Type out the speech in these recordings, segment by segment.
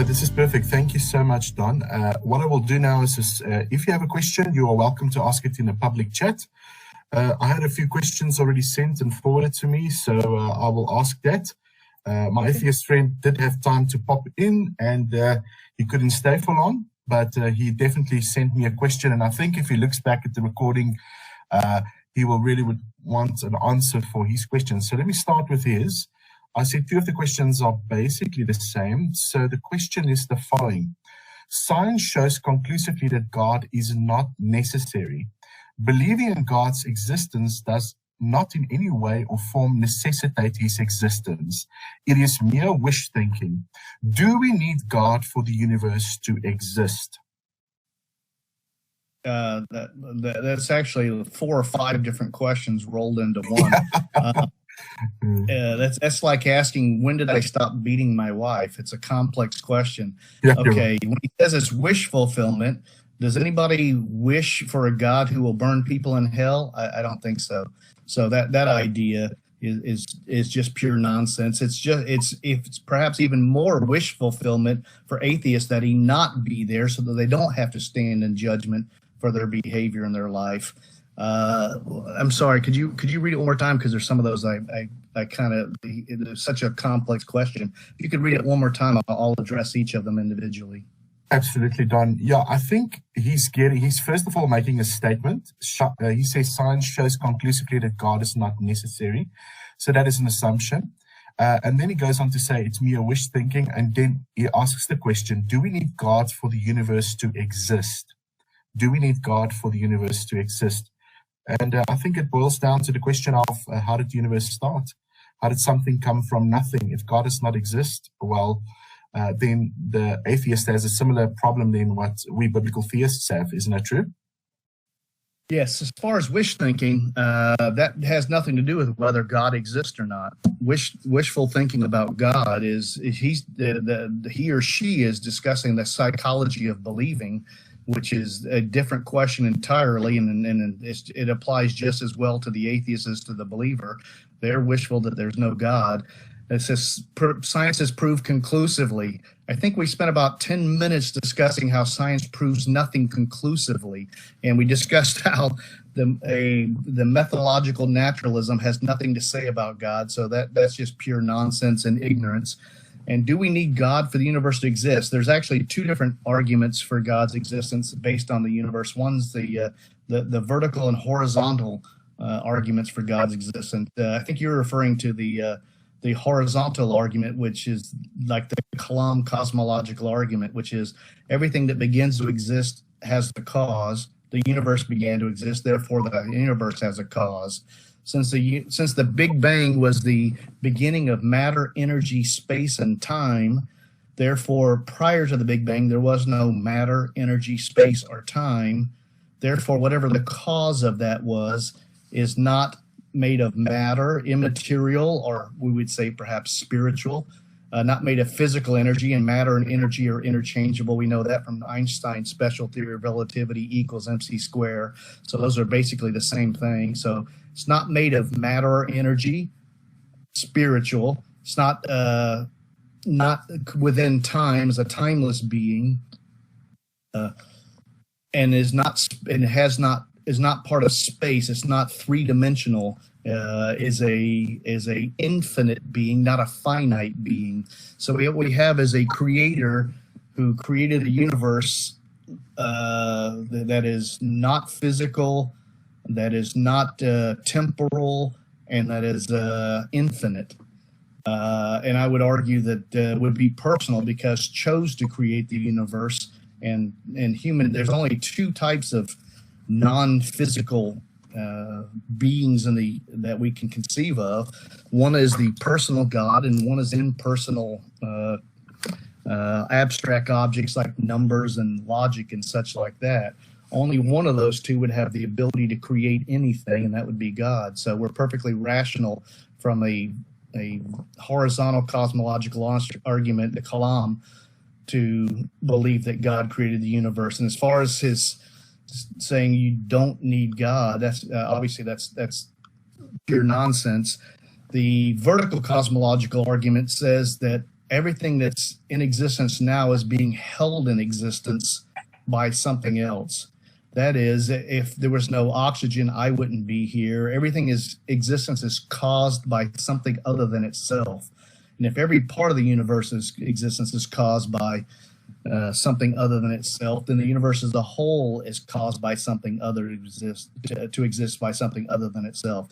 No, this is perfect. Thank you so much, Don. What I will do now is, if you have a question, you are welcome to ask it in a public chat. I had a few questions already sent and forwarded to me, so I will ask that. My atheist friend did have time to pop in, and he couldn't stay for long, but he definitely sent me a question, and I think if he looks back at the recording, he will really would want an answer for his question. So let me start with his. I said two of the questions are basically the same. So the question is the following. Science shows conclusively that God is not necessary. Believing in God's existence does not in any way or form necessitate his existence. It is mere wish thinking. Do we need God for the universe to exist? That's actually 4 or 5 different questions rolled into one. That's like asking, when did I stop beating my wife? It's a complex question. Yeah, okay, when he says it's wish fulfillment, does anybody wish for a God who will burn people in hell? I don't think so. So that idea is just pure nonsense. It's perhaps even more wish fulfillment for atheists that he not be there so that they don't have to stand in judgment for their behavior in their life. I'm sorry, could you read it one more time? Because there's some of those I kind of, it's such a complex question. If you could read it one more time, I'll address each of them individually. Absolutely, Don. Yeah, I think he's first of all making a statement. He says science shows conclusively that God is not necessary. So that is an assumption. And then he goes on to say it's mere wish thinking. And then he asks the question, do we need God for the universe to exist? Do we need God for the universe to exist? And I think it boils down to the question of how did the universe start? How did something come from nothing? If God does not exist, well, then the atheist has a similar problem than what we biblical theists have. Isn't that true? Yes, as far as wish thinking, that has nothing to do with whether God exists or not. Wishful thinking about God is he or she is discussing the psychology of believing, which is a different question entirely, and it applies just as well to the atheist as to the believer. They're wishful that there's no God. It says science has proved conclusively. I think we spent about 10 minutes discussing how science proves nothing conclusively, and we discussed how the methodological naturalism has nothing to say about God. So that's just pure nonsense and ignorance. And do we need God for the universe to exist? There's actually 2 different arguments for God's existence based on the universe. One's the vertical and horizontal arguments for God's existence. I think you're referring to the horizontal argument, which is like the Kalam cosmological argument, which is everything that begins to exist has the cause. The universe began to exist, therefore the universe has a cause. Since the Big Bang was the beginning of matter, energy, space, and time, therefore prior to the Big Bang there was no matter, energy, space, or time. Therefore, whatever the cause of that was is not made of matter, immaterial, or we would say perhaps spiritual, not made of physical energy, and matter and energy are interchangeable. We know that from Einstein's special theory of relativity, equals mc squared. So those are basically the same thing. So it's not made of matter or energy, spiritual. It's not within time, as a timeless being, and is not part of space. It's not 3-dimensional. Is a infinite being, not a finite being. So what we have is a creator who created a universe that is not physical, that is not temporal, and that is infinite. And I would argue that would be personal, because chose to create the universe, and human. There's only 2 types of non-physical beings that we can conceive of. One is the personal God, and one is impersonal abstract objects like numbers and logic and such like that. Only one of those 2 would have the ability to create anything, and that would be God. So we're perfectly rational from a horizontal cosmological argument, the Kalam, to believe that God created the universe. And as far as his saying you don't need God, that's obviously that's pure nonsense. The vertical cosmological argument says that everything that's in existence now is being held in existence by something else. That is, if there was no oxygen, I wouldn't be here. Everything is existence is caused by something other than itself. And if every part of the universe's existence is caused by something other than itself, then the universe as a whole is caused by something other to exist by something other than itself.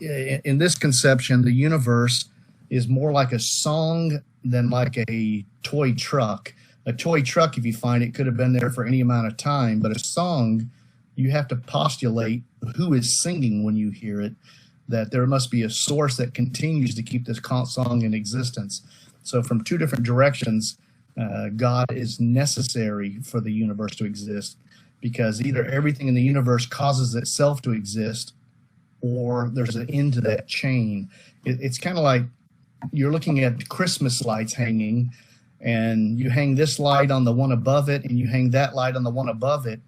In this conception, the universe is more like a song than like a toy truck. A toy truck, if you find it, could have been there for any amount of time, but a song, you have to postulate who is singing when you hear it, that there must be a source that continues to keep this song in existence. So from two different directions, God is necessary for the universe to exist, because either everything in the universe causes itself to exist, or there's an end to that chain. It's kind of like you're looking at Christmas lights hanging, and you hang this light on the one above it, and you hang that light on the one above it.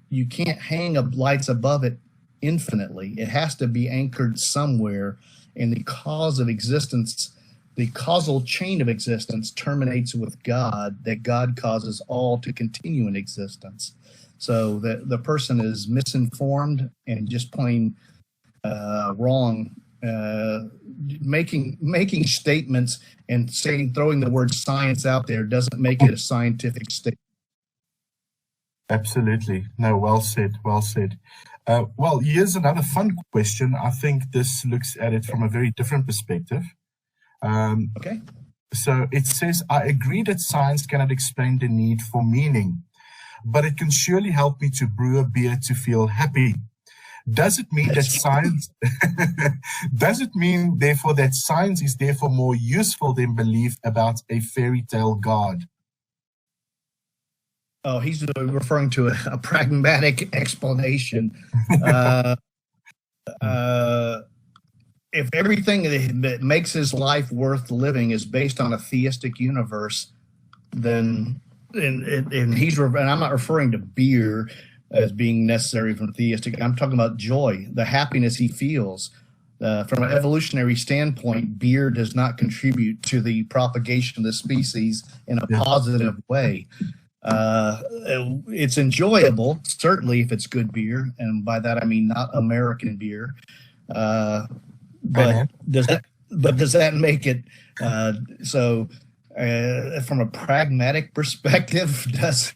You can't hang lights above it infinitely. It has to be anchored somewhere, and the cause of existence, the causal chain of existence, terminates with God, that God causes all to continue in existence. So the person is misinformed and just plain wrong, making statements and throwing the word science out there doesn't make it a scientific statement. Absolutely. No, well said. Well said. Well, here's another fun question. I think this looks at it from a very different perspective. Okay. So it says, I agree that science cannot explain the need for meaning, but it can surely help me to brew a beer to feel happy. Does it mean that science, does it mean therefore that science is therefore more useful than belief about a fairy tale God? Oh, he's referring to a pragmatic explanation. If everything that makes his life worth living is based on a theistic universe, then and I'm not referring to beer as being necessary from theistic. I'm talking about joy, the happiness he feels. From an evolutionary standpoint, beer does not contribute to the propagation of the species in a positive way. It's enjoyable, certainly, if it's good beer, and by that I mean not American beer. But does that make it so? From a pragmatic perspective, does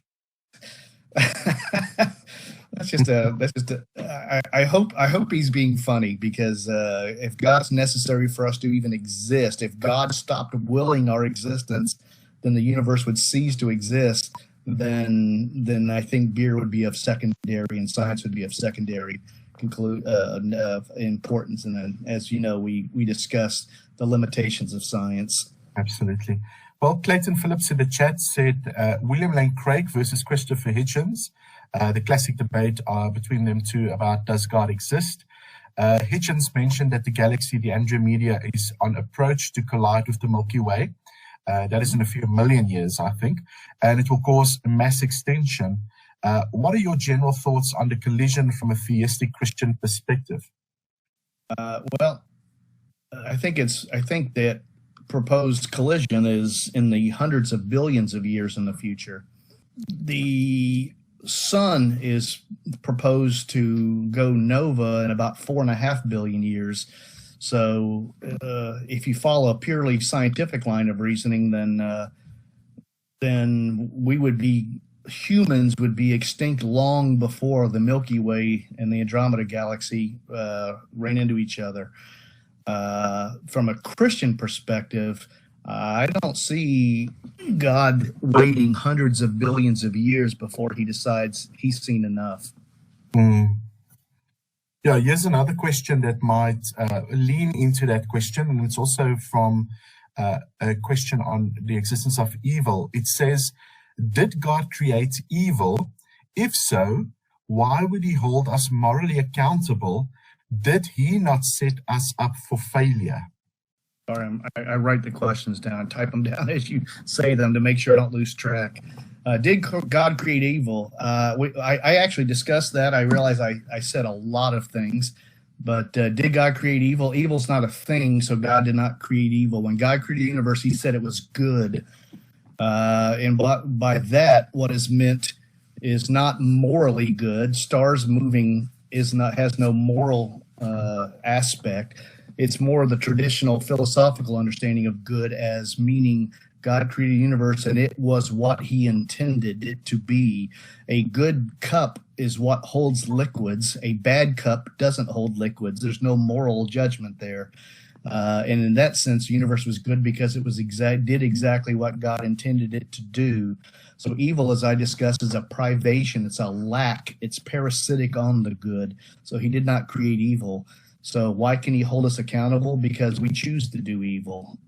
I hope he's being funny, because if God's necessary for us to even exist, if God stopped willing our existence, then the universe would cease to exist. Then I think beer would be of secondary and science would be of secondary importance. And then, as you know, we discussed the limitations of science. Absolutely. Well, Clayton Phillips in the chat said William Lane Craig versus Christopher Hitchens, the classic debate between them two about does God exist. Hitchens mentioned that the galaxy, the Andromeda, is on approach to collide with the Milky Way. That is in a few million years, I think, and it will cause a mass extinction. What are your general thoughts on the collision from a theistic Christian perspective? Well, I think that proposed collision is in the hundreds of billions of years in the future. The sun is proposed to go nova in about 4.5 billion years. So if you follow a purely scientific line of reasoning, then humans would be extinct long before the Milky Way and the Andromeda galaxy ran into each other. From a Christian perspective, I don't see God waiting hundreds of billions of years before he decides he's seen enough. Yeah, here's another question that might lean into that question, and it's also from a question on the existence of evil. It says, did God create evil? If so, why would he hold us morally accountable? Did he not set us up for failure? Sorry, I write the questions down, type them down as you say them to make sure I don't lose track. Did God create evil? I actually discussed that. I realize I said a lot of things, But did God create evil? Evil's not a thing, so God did not create evil. When God created the universe, he said it was good. And by that, what is meant is not morally good. Stars moving has no moral aspect. It's more the traditional philosophical understanding of good as meaning God created the universe and it was what he intended it to be. A good cup is what holds liquids. A bad cup doesn't hold liquids. There's no moral judgment there. And in that sense, the universe was good because it was did exactly what God intended it to do. So evil, as I discussed, is a privation. It's a lack. It's parasitic on the good. So he did not create evil. So why can he hold us accountable? Because we choose to do evil.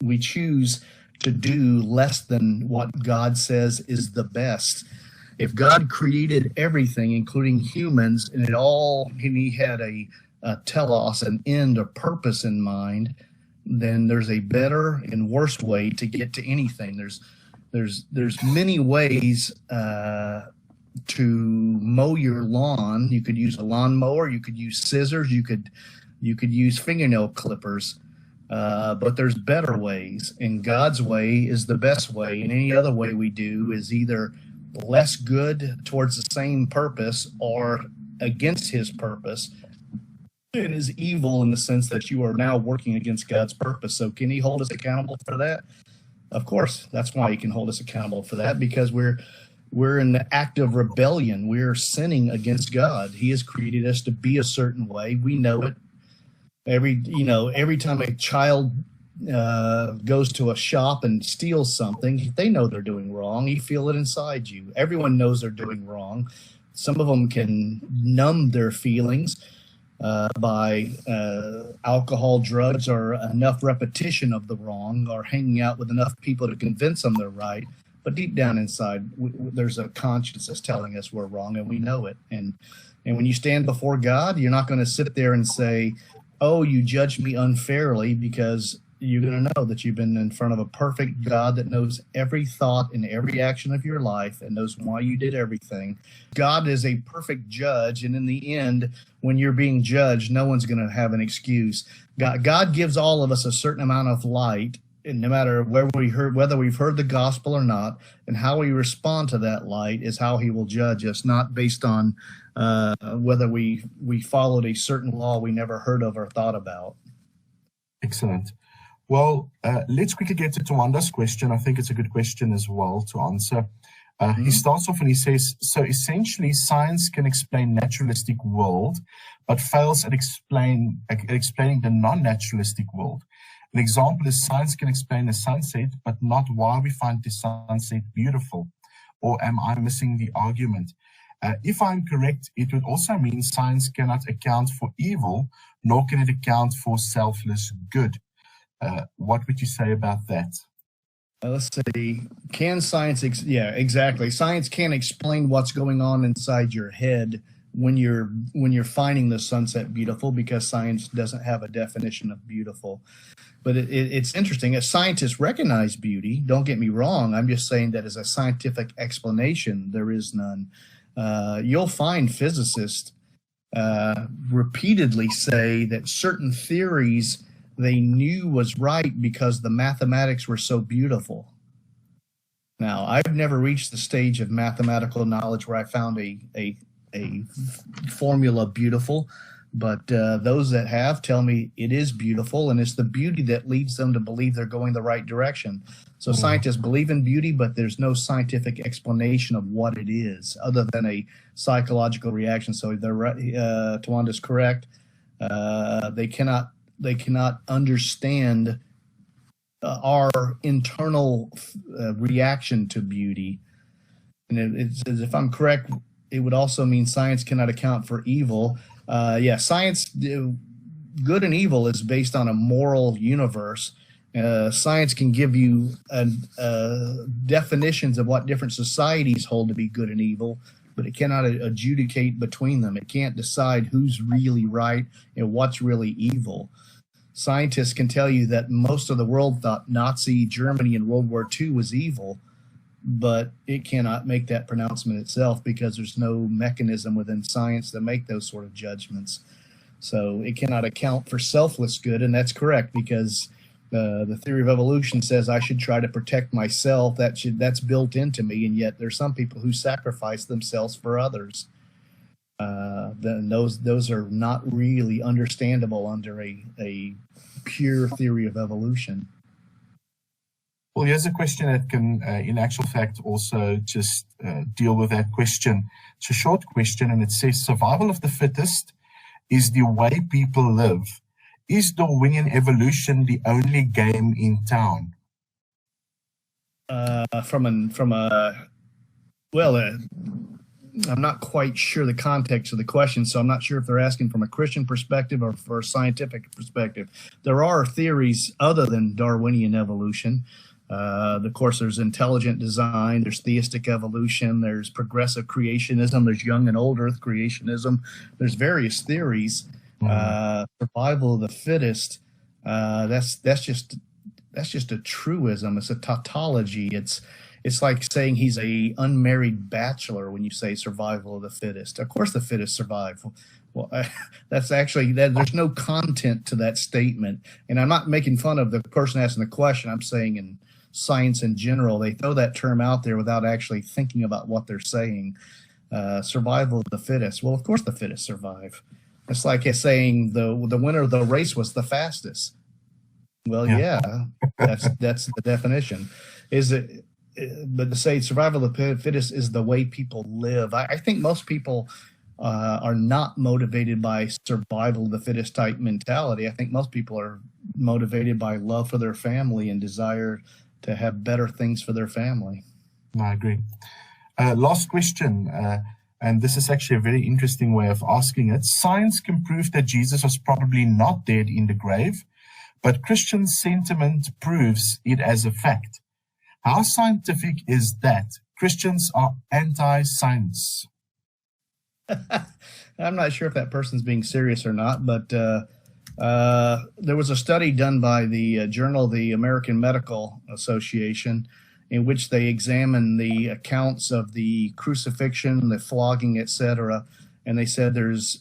We choose to do less than what God says is the best. If God created everything, including humans, and he had a telos, an end, a purpose in mind, then there's a better and worse way to get to anything. There's many ways to mow your lawn. You could use a lawnmower, you could use scissors, you could use fingernail clippers. But there's better ways, and God's way is the best way, and any other way we do is either less good towards the same purpose or against his purpose. It is evil in the sense that you are now working against God's purpose. So can he hold us accountable for that? Of course. That's why he can hold us accountable for that, because we're in the act of rebellion. We're sinning against God. He has created us to be a certain way. We know it. Every time a child goes to a shop and steals something, they know they're doing wrong. You feel it inside you. Everyone knows they're doing wrong. Some of them can numb their feelings by alcohol, drugs, or enough repetition of the wrong, or hanging out with enough people to convince them they're right. But deep down inside, there's a conscience that's telling us we're wrong, and we know it. And when you stand before God, you're not going to sit there and say, oh, you judged me unfairly, because you're going to know that you've been in front of a perfect God that knows every thought and every action of your life and knows why you did everything. God is a perfect judge, and in the end, when you're being judged, no one's going to have an excuse. God gives all of us a certain amount of light, and no matter whether we've heard the gospel or not, and how we respond to that light is how he will judge us, not based on whether we followed a certain law we never heard of or thought about. Excellent. Well, let's quickly get to Tawanda's question. I think it's a good question as well to answer. He starts off and he says, so essentially science can explain naturalistic world, but fails at explaining the non-naturalistic world. An example is science can explain the sunset, but not why we find the sunset beautiful. Or am I missing the argument? If I'm correct, it would also mean science cannot account for evil, nor can it account for selfless good. What would you say about that? Let's see. Can science? Yeah, exactly. Science can't explain what's going on inside your head when you're finding the sunset beautiful, because science doesn't have a definition of beautiful. But it's interesting. As scientists recognize beauty, don't get me wrong. I'm just saying that as a scientific explanation, there is none. You'll find physicists repeatedly say that certain theories they knew was right because the mathematics were so beautiful. Now, I've never reached the stage of mathematical knowledge where I found a formula beautiful, but those that have tell me it is beautiful, and it's the beauty that leads them to believe they're going the right direction. So scientists believe in beauty, but there's no scientific explanation of what it is other than a psychological reaction. So they're Tawanda's correct. They cannot understand our internal reaction to beauty. And it's, if I'm correct, it would also mean science cannot account for evil. Science, good and evil is based on a moral universe. Science can give you definitions of what different societies hold to be good and evil, but it cannot adjudicate between them. It can't decide who's really right and what's really evil. Scientists can tell you that most of the world thought Nazi Germany in World War II was evil, but it cannot make that pronouncement itself because there's no mechanism within science to make those sort of judgments. So it cannot account for selfless good, and that's correct, because the theory of evolution says I should try to protect myself. That's built into me, and yet there's some people who sacrifice themselves for others. Then those are not really understandable under a pure theory of evolution. Well, here's a question that can, in actual fact, also just deal with that question. It's a short question, and it says, survival of the fittest is the way people live. Is Darwinian evolution the only game in town? I'm not quite sure the context of the question, so I'm not sure if they're asking from a Christian perspective or for a scientific perspective. There are theories other than Darwinian evolution. Of course, there's intelligent design, there's theistic evolution, there's progressive creationism, there's young and old earth creationism. There's various theories. Survival of the fittest, that's just a truism. It's a tautology. It's like saying he's a unmarried bachelor when you say survival of the fittest. Of course the fittest survive. Well, that's actually, there's no content to that statement. And I'm not making fun of the person asking the question. I'm saying in science in general, they throw that term out there without actually thinking about what they're saying. Survival of the fittest. Well, of course the fittest survive. It's like saying the winner of the race was the fastest. Well, yeah, that's the definition. But to say survival of the fittest is the way people live, I think most people are not motivated by survival of the fittest type mentality. I think most people are motivated by love for their family and desire to have better things for their family. I agree. Last question, and this is actually a very interesting way of asking it. Science can prove that Jesus was probably not dead in the grave, but Christian sentiment proves it as a fact. How scientific is that? Christians are anti-science. I'm not sure if that person's being serious or not, but there was a study done by the Journal of the American Medical Association in which they examined the accounts of the crucifixion, the flogging, etc. And they said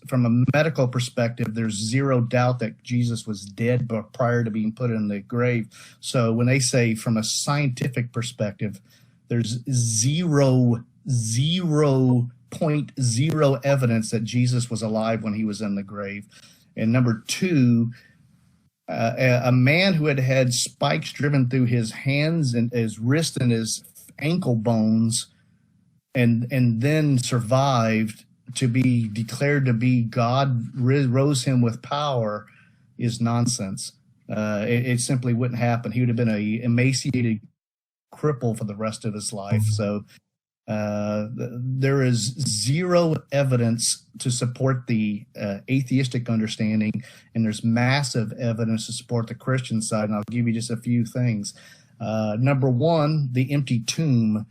from a medical perspective, there's zero doubt that Jesus was dead prior to being put in the grave. So when they say from a scientific perspective, there's 0.0 evidence that Jesus was alive when he was in the grave. And number two, a man who had had spikes driven through his hands and his wrist and his ankle bones and then survived to be declared to be God, rose him with power, is nonsense. It simply wouldn't happen. He would have been an emaciated cripple for the rest of his life. So there is zero evidence to support the atheistic understanding, and there's massive evidence to support the Christian side. And I'll give you just a few things. Number one, the empty tomb.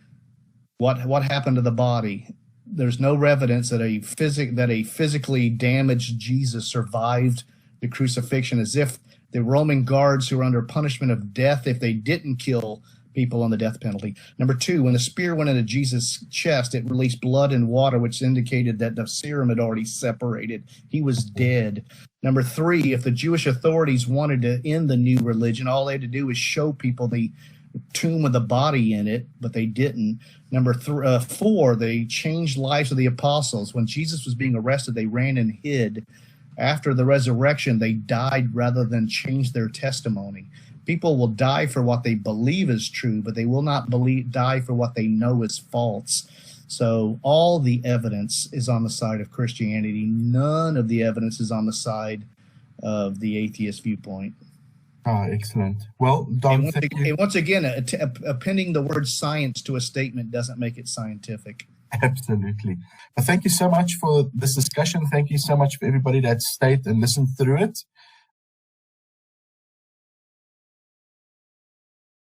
What happened to the body? There's no evidence that a physically damaged Jesus survived the crucifixion, as if the Roman guards who were under punishment of death if they didn't kill people on the death penalty. Number two, when the spear went into Jesus' chest, it released blood and water, which indicated that the serum had already separated. He was dead. Number three, if the Jewish authorities wanted to end the new religion, all they had to do was show people the tomb with the body in it, but they didn't. Number four, they changed lives of the apostles. When Jesus was being arrested, they ran and hid. After the resurrection, they died rather than change their testimony. People will die for what they believe is true, but they will not die for what they know is false. So all the evidence is on the side of Christianity. None of the evidence is on the side of the atheist viewpoint. Excellent. Well, Don, thank you. And once again, appending the word science to a statement doesn't make it scientific. Absolutely. Thank you so much for this discussion. Thank you so much for everybody that stayed and listened through it.